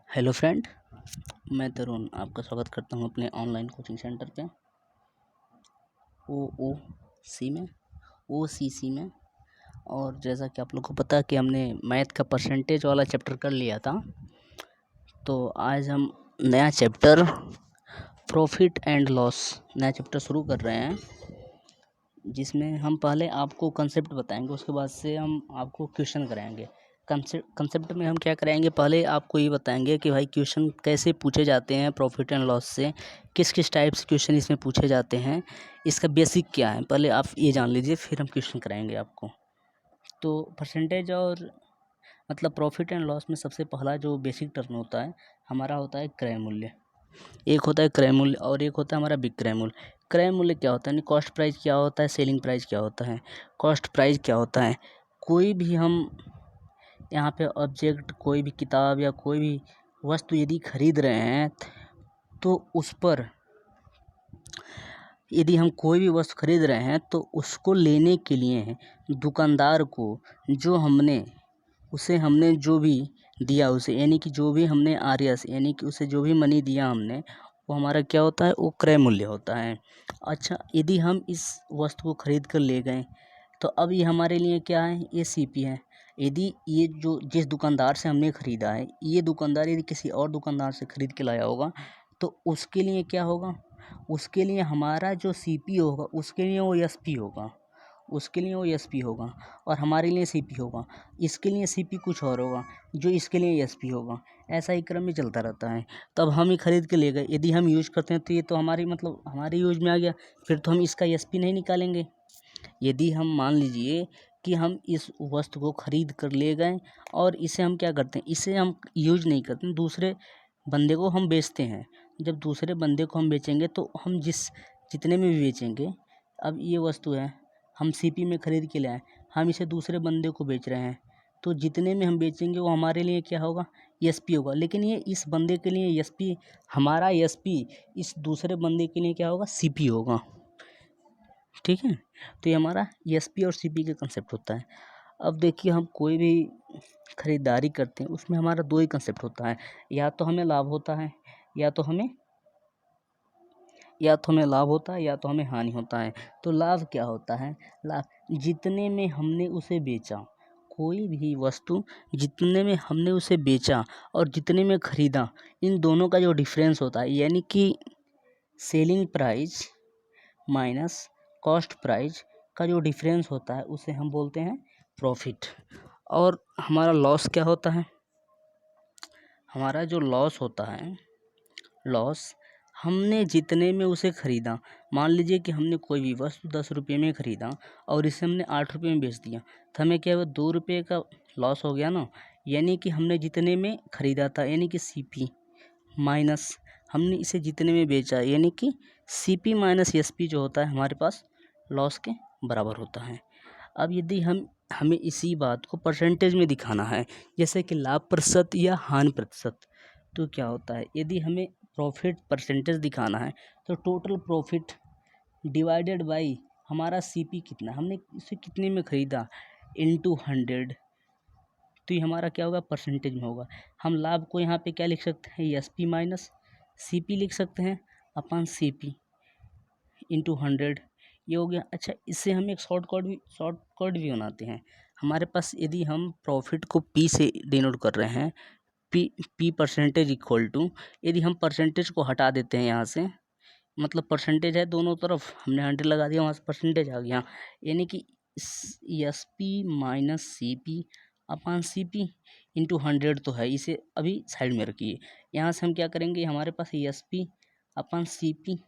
Hello friend, मैं तरुण आपका स्वागत करता हूं अपने ऑनलाइन कोचिंग सेंटर पे OCC में। और जैसा कि आप लोग को पता है कि हमने मैथ का परसेंटेज वाला चैप्टर कर लिया था, तो आज हम नया चैप्टर प्रॉफिट एंड लॉस नया चैप्टर शुरू कर रहे हैं, जिसमें हम पहले आपको कंसेप्ट बताएंगे, उसके बाद से हम आपको क्वेश्चन कराएंगे। कंसेप्ट में हम क्या कराएंगे, पहले आपको ये बताएंगे कि भाई क्वेश्चन कैसे पूछे जाते हैं प्रॉफिट एंड लॉस से, किस किस टाइप से क्वेश्चन इसमें पूछे जाते हैं, इसका बेसिक क्या है, पहले आप ये जान लीजिए, फिर हम क्वेश्चन कराएंगे आपको। तो परसेंटेज और मतलब प्रॉफिट एंड लॉस में सबसे पहला जो बेसिक टर्म होता है हमारा होता है क्रय मूल्य। एक होता है क्रय मूल्य और एक होता है हमारा विक्रय मूल्य। क्रय मूल्य क्या होता है, कॉस्ट प्राइस क्या होता है, सेलिंग प्राइस क्या होता है। कॉस्ट प्राइस क्या होता है, कोई भी हम यहाँ पे ऑब्जेक्ट, कोई भी किताब या कोई भी वस्तु यदि खरीद रहे हैं, तो उस पर यदि हम कोई भी वस्तु खरीद रहे हैं तो उसको लेने के लिए दुकानदार को जो हमने जो भी दिया उसे, यानी कि जो भी हमने आरएस यानी कि उसे जो भी मनी दिया हमने, वो हमारा क्या होता है, वो क्रय मूल्य होता है। अच्छा, यदि हम इस वस्तु को खरीद कर ले गए तो अब ये हमारे लिए क्या है, ये सीपी है। यदि ये जो जिस दुकानदार से हमने ख़रीदा है, ये दुकानदार यदि किसी और दुकानदार से ख़रीद के लाया होगा तो उसके लिए क्या होगा, उसके लिए हमारा जो सीपी होगा उसके लिए वो एसपी होगा, उसके लिए वो एसपी होगा और हमारे लिए सीपी होगा। इसके लिए सीपी कुछ और होगा जो इसके लिए एसपी होगा। ऐसा ही क्रम में चलता रहता है। तब हम ही खरीद के ले गए, यदि हम यूज करते हैं तो ये तो हमारी मतलब हमारे यूज में आ गया, फिर तो हम इसका एसपी नहीं निकालेंगे। यदि हम मान लीजिए कि हम इस वस्तु को खरीद कर ले गए और इसे हम क्या करते हैं, इसे हम यूज नहीं करते, दूसरे बंदे को हम बेचते हैं। जब दूसरे बंदे को हम बेचेंगे तो हम जितने में भी बेचेंगे, अब ये वस्तु है हम सीपी में ख़रीद के ले आए, हम इसे दूसरे बंदे को बेच रहे हैं, तो जितने में हम बेचेंगे वो हमारे लिए क्या होगा, एसपी होगा। लेकिन ये इस बंदे के लिए एसपी, हमारा एसपी इस दूसरे बंदे के लिए क्या होगा, सीपी होगा। ठीक है, तो ये हमारा एसपी और सीपी का कंसेप्ट होता है। अब देखिए, हम कोई भी ख़रीदारी करते हैं उसमें हमारा दो ही कंसेप्ट होता है, या तो हमें लाभ होता है या तो हमें लाभ होता है या तो हमें हानि होता है। तो लाभ क्या होता है, लाभ जितने में हमने उसे बेचा, कोई भी वस्तु जितने में हमने उसे बेचा और जितने में ख़रीदा, इन दोनों का जो डिफरेंस होता है, यानी कि selling price minus cost price का जो डिफरेंस होता है उसे हम बोलते हैं प्रॉफिट। और हमारा लॉस क्या होता है, हमारा जो लॉस होता है, लॉस हमने जितने में उसे ख़रीदा, मान लीजिए कि हमने कोई भी वस्तु 10 रुपये में ख़रीदा और इसे हमने 8 रुपये में बेच दिया, तो हमें क्या हुआ, 2 रुपये का लॉस हो गया ना। यानी कि हमने जितने में ख़रीदा था यानी कि सीपी माइनस हमने इसे जितने में बेचा, यानी कि सीपी माइनस एसपी जो होता है हमारे पास लॉस के बराबर होता है। अब यदि हमें इसी बात को परसेंटेज में दिखाना है, जैसे कि लाभ प्रतिशत या हानि प्रतिशत, तो क्या होता है, यदि हमें प्रॉफिट परसेंटेज दिखाना है तो टोटल प्रॉफिट डिवाइडेड बाय हमारा सीपी कितना, हमने इसे कितने में ख़रीदा, इनटू 100, तो ये हमारा क्या होगा, परसेंटेज में होगा। हम लाभ को यहाँ पे क्या लिख सकते हैं, एसपी माइनस सीपी लिख सकते हैं अपन सीपी इंटू 100, ये हो गया। अच्छा, इससे हम एक शॉर्टकट भी बनाते हैं। हमारे पास यदि हम प्रॉफिट को पी से डिनोट कर रहे हैं, पी परसेंटेज इक्वल टू, यदि हम परसेंटेज को हटा देते हैं यहाँ से, मतलब परसेंटेज है दोनों तरफ, हमने 100 लगा दिया, वहाँ से परसेंटेज आ गया, यानी कि S P minus C P upon C P into 100 तो है, इसे अभी साइड में रखिए। यहाँ से हम क्या करेंगे, हमारे पास S P upon C P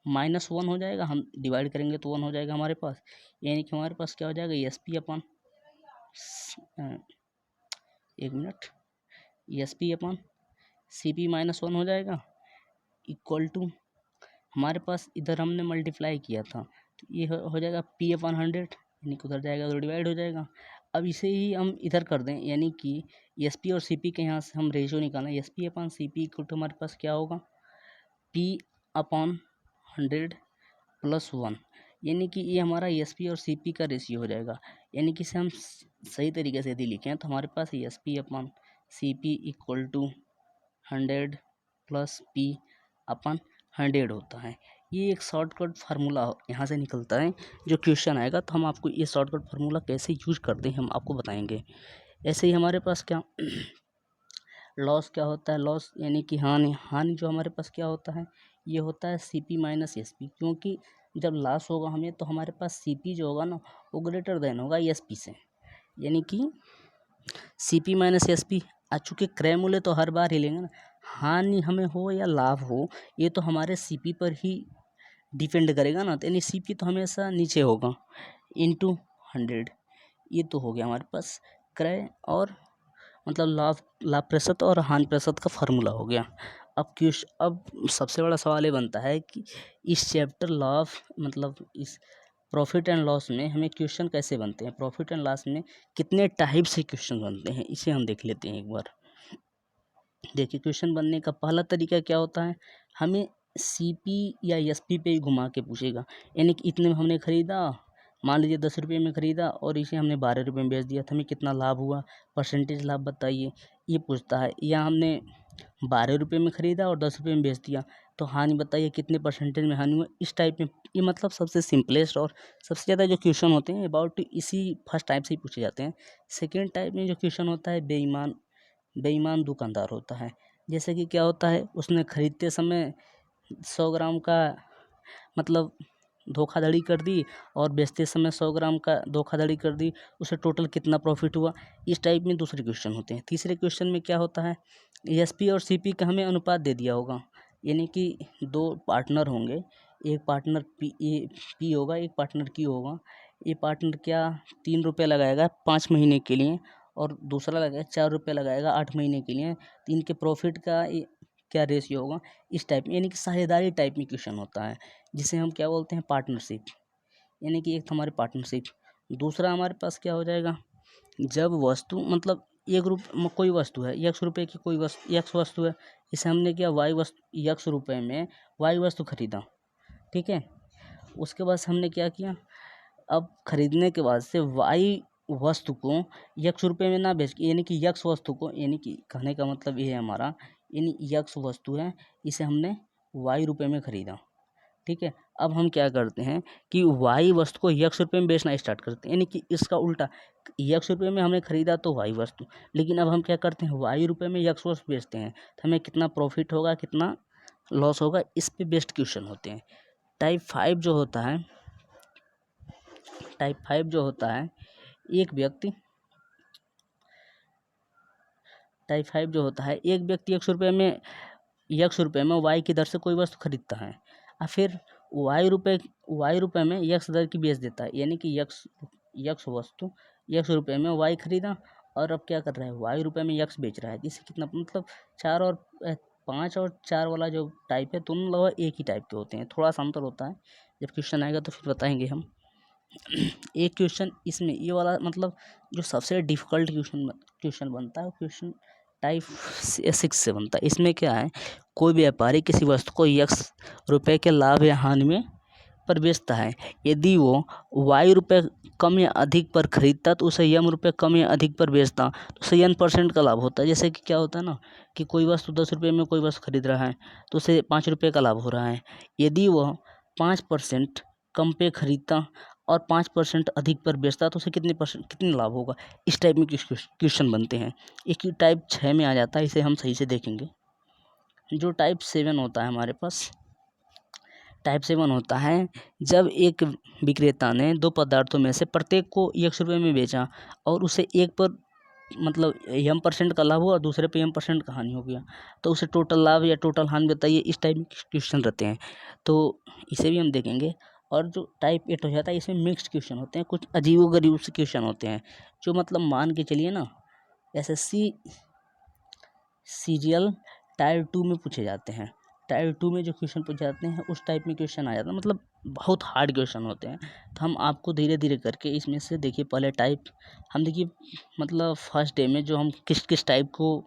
-1 हो जाएगा, हम डिवाइड करेंगे तो 1 हो जाएगा हमारे पास, यानी कि हमारे पास क्या हो जाएगा, एस पी अपन एक minute, S P upon C P -1 हो जाएगा इक्वल टू, हमारे पास इधर हमने मल्टीप्लाई किया था तो ये हो जाएगा पी अपन 100, यानी कि उधर जाएगा तो डिवाइड हो जाएगा। अब इसे ही हम इधर कर दें, यानी कि एस पी और सी पी के यहाँ से हम रेशियो निकालना। S P upon C P equal to हमारे पास क्या होगा, पी अपॉन 100 प्लस 1, यानी कि ये हमारा एस पी और सी पी का रेशियो हो जाएगा। यानी कि इसे हम सही तरीके से यदि लिखें तो हमारे पास S P upon C P equal to 100 plus P upon 100 होता है। ये एक शॉर्टकट फार्मूला यहाँ से निकलता है। जो क्वेश्चन आएगा तो हम आपको ये शॉर्टकट फार्मूला कैसे यूज करते हैं हम आपको बताएंगे। ऐसे ही हमारे पास क्या लॉस क्या होता है, लॉस यानी कि हानि जो हमारे पास क्या होता है, ये होता है C P minus S P. क्योंकि जब लॉस होगा हमें तो हमारे पास सी पी जो होगा ना वो ग्रेटर देन होगा एस पी से, यानी कि C P minus S P. चूँकि क्रय मूल्य तो हर बार ही लेंगे ना, हानि हमें हो या लाभ हो ये तो हमारे सी पी पर ही डिपेंड करेगा ना, तो यानी सी पी तो हमेशा नीचे होगा इंटू 100। ये तो हो गया हमारे पास क्रय और मतलब लाभ प्रतिशत और हानि प्रतिशत का फार्मूला हो गया। अब सबसे बड़ा सवाल ये बनता है कि इस चैप्टर लाभ मतलब इस प्रॉफिट एंड लॉस में हमें क्वेश्चन कैसे बनते हैं, प्रॉफिट एंड लॉस में कितने टाइप से क्वेश्चन बनते हैं, इसे हम देख लेते हैं एक बार। देखिए क्वेश्चन बनने का पहला तरीका क्या होता है, हमें सीपी या एसपी पे ही घुमा के पूछेगा। यानी कि इतने में हमने खरीदा, मान लीजिए 10 रुपये में खरीदा और इसे हमने 12 रुपये में बेच दिया, तो हमें कितना लाभ हुआ, परसेंटेज लाभ बताइए, ये पूछता है। या हमने 12 रुपये में खरीदा और 10 रुपये में बेच दिया, तो हानि बताइए कितने परसेंटेज में हानि हुआ। इस टाइप में ये मतलब सबसे सिंपलेस्ट और सबसे ज़्यादा जो क्वेश्चन होते हैं अबाउट इसी फर्स्ट टाइप से ही पूछे जाते हैं। सेकेंड टाइप में जो क्वेश्चन होता है बेईमान दुकानदार होता है। जैसे कि क्या होता है, उसने खरीदते समय 100 ग्राम का मतलब धोखाधड़ी कर दी और बेचते समय 100 ग्राम का धोखाधड़ी कर दी, उसे टोटल कितना प्रॉफिट हुआ। इस टाइप में दूसरे क्वेश्चन होते हैं। तीसरे क्वेश्चन में क्या होता है, एसपी और सीपी का हमें अनुपात दे दिया होगा, यानी कि दो पार्टनर होंगे, एक पार्टनर पी होगा, एक पार्टनर क्यू होगा। ये पार्टनर क्या 3 रुपये लगाएगा 5 महीने के लिए और दूसरा लगाएगा 4 रुपये लगाएगा 8 महीने के लिए, तो इनके प्रॉफिट का क्या रेशियो होगा। इस टाइप में यानी कि साझेदारी टाइप में क्वेश्चन होता है, जिसे हम क्या बोलते हैं पार्टनरशिप। यानी कि एक हमारे पार्टनरशिप, दूसरा हमारे पास क्या हो जाएगा, जब वस्तु मतलब कोई वस्तु है x रुपये की, कोई वस्तु x वस्तु है, इसे हमने क्या x रुपये में y वस्तु खरीदा, ठीक है। उसके बाद हमने क्या किया, अब खरीदने के बाद से y वस्तु को x रुपये में ना बेच के, यानी कि x वस्तु को, यानी कि कहने का मतलब ये है हमारा, यानी x वस्तु है इसे हमने y रुपये में खरीदा, ठीक है। अब हम क्या करते हैं कि y वस्तु को x रुपये में बेचना स्टार्ट करते हैं, यानी कि इसका उल्टा, x रुपये में हमने खरीदा तो y वस्तु, लेकिन अब हम क्या करते हैं y रुपये में x वस्तु बेचते हैं, तो हमें कितना प्रॉफिट होगा कितना लॉस होगा, इस पे बेस्ड क्वेश्चन होते हैं। टाइप 5 जो होता है, एक व्यक्ति x रुपये में y की दर से कोई वस्तु खरीदता है और फिर y रुपये में x दर की बेच देता है, यानी कि x वस्तु x रुपये में y खरीदा और अब क्या कर रहा है, y रुपये में x बेच रहा है। जिससे कितना मतलब 5 और 4 वाला जो टाइप है दोनों लगभग एक ही टाइप के होते हैं, थोड़ा सा अंतर होता है। जब क्वेश्चन आएगा तो फिर बताएंगे हम। एक क्वेश्चन इसमें ये वाला मतलब जो सबसे डिफ़िकल्ट क्वेश्चन बनता है, क्वेश्चन टाइप 6 से बनता है। इसमें क्या है, कोई व्यापारी किसी वस्तु को x रुपये के लाभ या हानि में पर बेचता है, यदि वो y रुपये कम या अधिक पर खरीदता तो उसे m रुपये कम या अधिक पर बेचता तो उसे n% का लाभ होता है। जैसे कि क्या होता है ना कि कोई वस्तु 10 रुपये में कोई वस्तु खरीद रहा है तो उसे 5 रुपये का लाभ हो रहा है। यदि वह 5% कम पे खरीदता और 5% अधिक पर बेचता तो उसे कितने लाभ होगा। इस टाइप में क्वेश्चन बनते हैं। एक टाइप 6 में आ जाता है, इसे हम सही से देखेंगे। जो टाइप 7 होता है हमारे पास, टाइप 7 होता है जब एक विक्रेता ने 2 पदार्थों में से प्रत्येक को x रुपये में बेचा और उसे एक पर मतलब m% का लाभ हुआ और दूसरे पे m% का हानि हो गया, तो उसे टोटल लाभ या टोटल हानि बताइए। इस टाइप में क्वेश्चन रहते हैं, तो इसे भी हम देखेंगे। और जो टाइप 8 हो जाता है इसमें मिक्स्ड क्वेश्चन होते हैं, कुछ अजीबोगरीब से क्वेश्चन होते हैं, जो मतलब मान के चलिए ना SSC सीजीएल टायर 2 में पूछे जाते हैं। टायर 2 में जो क्वेश्चन पूछ जाते हैं उस टाइप में क्वेश्चन आ जाता है, मतलब बहुत हार्ड क्वेश्चन होते हैं। तो हम आपको धीरे धीरे करके इसमें से देखिए पहले टाइप हम देखिए मतलब फर्स्ट डे में जो हम किस किस टाइप को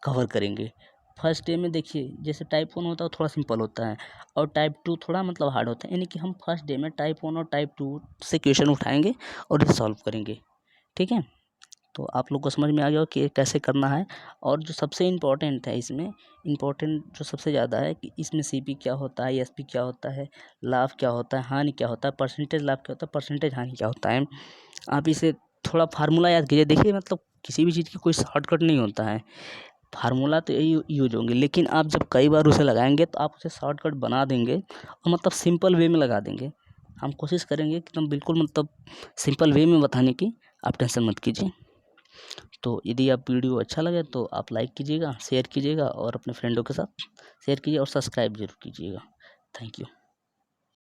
कवर करेंगे। फर्स्ट डे में देखिए जैसे टाइप 1 होता है थोड़ा सिंपल होता है और टाइप 2 थोड़ा मतलब हार्ड होता है, यानी कि हम फर्स्ट डे में टाइप 1 और टाइप 2 से क्वेश्चन उठाएंगे और इसे सॉल्व करेंगे। ठीक है, तो आप लोग को समझ में आ गया कि कैसे करना है। और जो सबसे इम्पोर्टेंट है इसमें, इम्पोर्टेंट जो सबसे ज़्यादा है कि इसमें सीपी क्या होता है, एसपी क्या होता है, लाभ क्या होता है, हानि क्या होता है, परसेंटेज लाभ क्या होता है, परसेंटेज हानि क्या होता है। आप इसे थोड़ा फार्मूला याद कीजिए। देखिए मतलब किसी भी चीज़ की कोई शॉर्टकट नहीं होता है, फार्मूला तो यही यूज होंगे, लेकिन आप जब कई बार उसे लगाएंगे तो आप उसे शॉर्टकट बना देंगे और मतलब सिंपल वे में लगा देंगे। हम कोशिश करेंगे कि तुम बिल्कुल मतलब सिंपल वे में बताने की, आप टेंशन मत कीजिए। तो यदि आप वीडियो अच्छा लगे तो आप लाइक कीजिएगा, शेयर कीजिएगा और अपने फ्रेंडों के साथ शेयर कीजिए और सब्सक्राइब जरूर कीजिएगा। Thank you.